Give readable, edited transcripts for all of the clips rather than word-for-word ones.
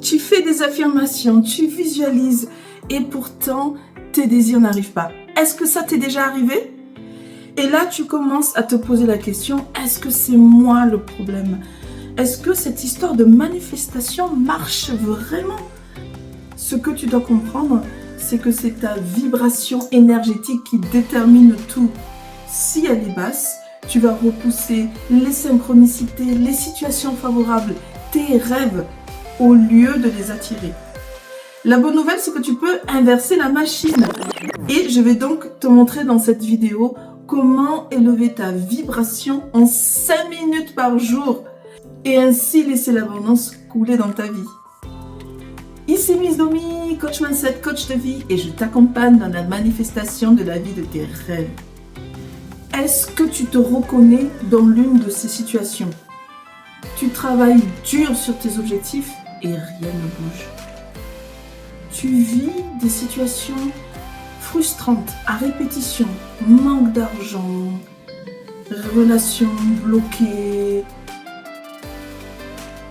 Tu fais des affirmations, tu visualises et pourtant tes désirs n'arrivent pas. Est-ce que ça t'est déjà arrivé? Et là, tu commences à te poser la question, est-ce que c'est moi le problème? Est-ce que cette histoire de manifestation marche vraiment? Ce que tu dois comprendre, c'est que c'est ta vibration énergétique qui détermine tout. Si elle est basse, tu vas repousser les synchronicités, les situations favorables, tes rêves, au lieu de les attirer. La bonne nouvelle, c'est que tu peux inverser la machine. Et je vais donc te montrer dans cette vidéo comment élever ta vibration en 5 minutes par jour et ainsi laisser l'abondance couler dans ta vie. Ici Miss Domi, coach mindset, coach de vie, et je t'accompagne dans la manifestation de la vie de tes rêves. Est-ce que tu te reconnais dans l'une de ces situations? Tu travailles dur sur tes objectifs et rien ne bouge. Tu vis des situations frustrantes à répétition, manque d'argent, relations bloquées,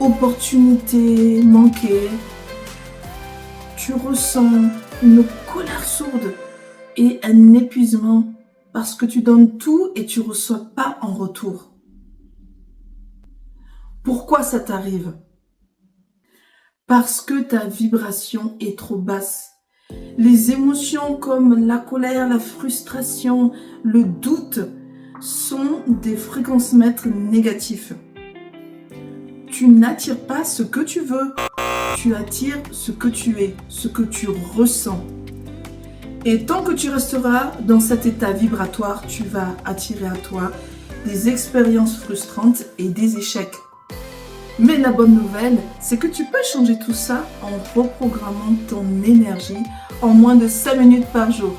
opportunités manquées. Tu ressens une colère sourde et un épuisement parce que tu donnes tout et tu ne reçois pas en retour. Pourquoi ça t'arrive? Parce que ta vibration est trop basse. Les émotions comme la colère, la frustration, le doute sont des fréquences mètres négatifs. Tu n'attires pas ce que tu veux, tu attires ce que tu es, ce que tu ressens. Et tant que tu resteras dans cet état vibratoire, tu vas attirer à toi des expériences frustrantes et des échecs. Mais la bonne nouvelle, c'est que tu peux changer tout ça en reprogrammant ton énergie en moins de 5 minutes par jour.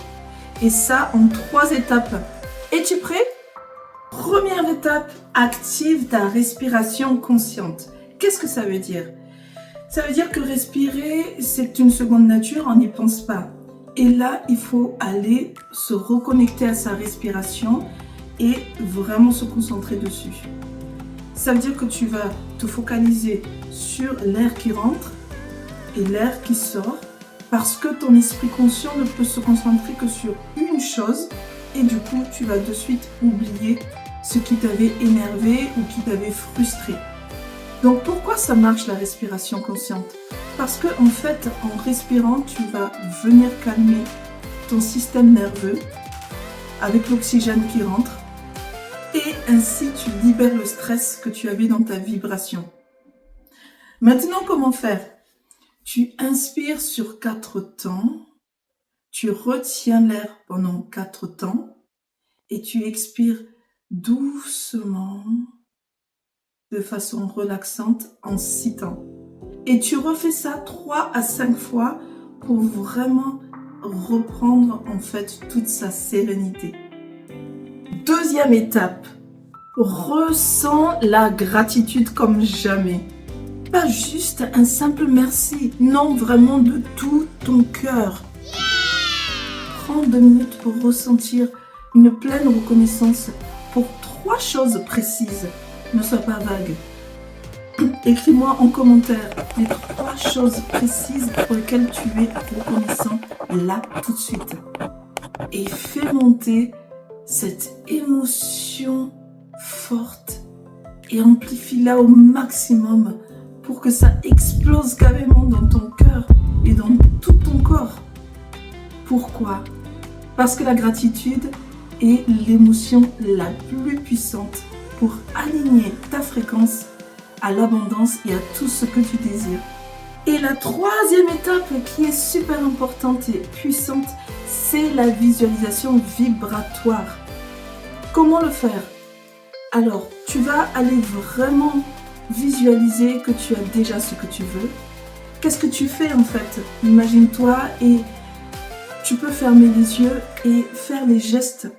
Et ça en 3 étapes. Es-tu prêt? Première étape, active ta respiration consciente. Qu'est-ce que ça veut dire? Ça veut dire que respirer, c'est une seconde nature, on n'y pense pas. Et là, il faut aller se reconnecter à sa respiration et vraiment se concentrer dessus. Ça veut dire que tu vas te focaliser sur l'air qui rentre et l'air qui sort parce que ton esprit conscient ne peut se concentrer que sur une chose et du coup, tu vas de suite oublier ce qui t'avait énervé ou qui t'avait frustré. Donc, pourquoi ça marche la respiration consciente? Parce que en fait, en respirant, tu vas venir calmer ton système nerveux avec l'oxygène qui rentre. Et ainsi, tu libères le stress que tu avais dans ta vibration. Maintenant, comment faire? Tu inspires sur 4 temps, tu retiens l'air pendant 4 temps et tu expires doucement, de façon relaxante en 6 temps. Et tu refais ça 3 à 5 fois pour vraiment reprendre en fait toute sa sérénité. Deuxième étape, ressens la gratitude comme jamais. Pas juste un simple merci, non, vraiment de tout ton cœur. Prends 2 minutes pour ressentir une pleine reconnaissance pour 3 choses précises. Ne sois pas vague. Écris-moi en commentaire les 3 choses précises pour lesquelles tu es reconnaissant là tout de suite. Et fais monter cette émotion forte et amplifie-la au maximum pour que ça explose carrément dans ton cœur et dans tout ton corps. Pourquoi? Parce que la gratitude est l'émotion la plus puissante pour aligner ta fréquence à l'abondance et à tout ce que tu désires. Et la 3e étape qui est super importante et puissante, c'est la visualisation vibratoire. Comment le faire? Alors, tu vas aller vraiment visualiser que tu as déjà ce que tu veux. Qu'est-ce que tu fais en fait? Imagine-toi et tu peux fermer les yeux et faire les gestes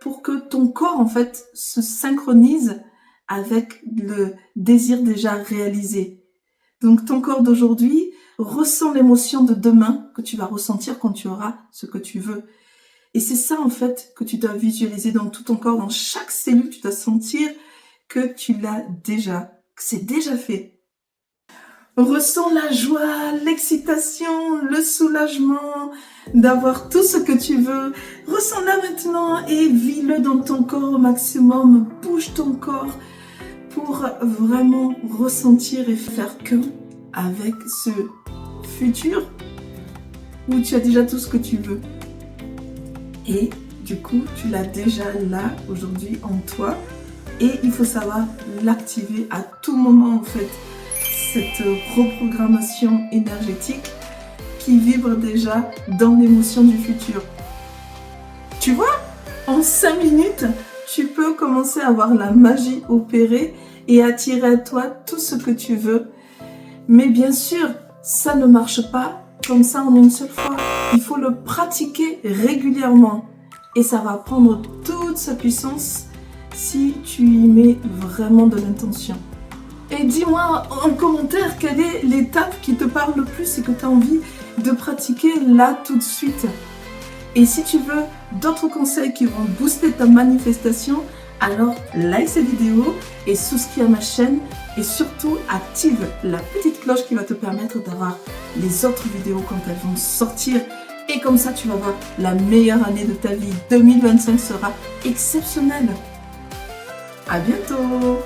pour que ton corps en fait se synchronise avec le désir déjà réalisé. Donc ton corps d'aujourd'hui ressent l'émotion de demain que tu vas ressentir quand tu auras ce que tu veux. Et c'est ça en fait que tu dois visualiser dans tout ton corps, dans chaque cellule, tu dois sentir que tu l'as déjà, que c'est déjà fait. Ressens la joie, l'excitation, le soulagement d'avoir tout ce que tu veux. Ressens-la maintenant et vis-le dans ton corps au maximum. Bouge ton corps pour vraiment ressentir et faire qu'un avec ce futur où tu as déjà tout ce que tu veux. Et du coup, tu l'as déjà là, aujourd'hui, en toi. Et il faut savoir l'activer à tout moment, en fait. Cette reprogrammation énergétique qui vibre déjà dans l'émotion du futur. Tu vois, en 5 minutes, tu peux commencer à voir la magie opérer et attirer à toi tout ce que tu veux. Mais bien sûr, ça ne marche pas comme ça en une seule fois. Il faut le pratiquer régulièrement. Et ça va prendre toute sa puissance si tu y mets vraiment de l'intention. Et dis-moi en commentaire quelle est l'étape qui te parle le plus et que tu as envie de pratiquer là tout de suite. Et si tu veux d'autres conseils qui vont booster ta manifestation, alors like cette vidéo et souscris à ma chaîne et surtout active la petite cloche qui va te permettre d'avoir les autres vidéos quand elles vont sortir. Et comme ça, tu vas voir la meilleure année de ta vie. 2025 sera exceptionnelle. À bientôt!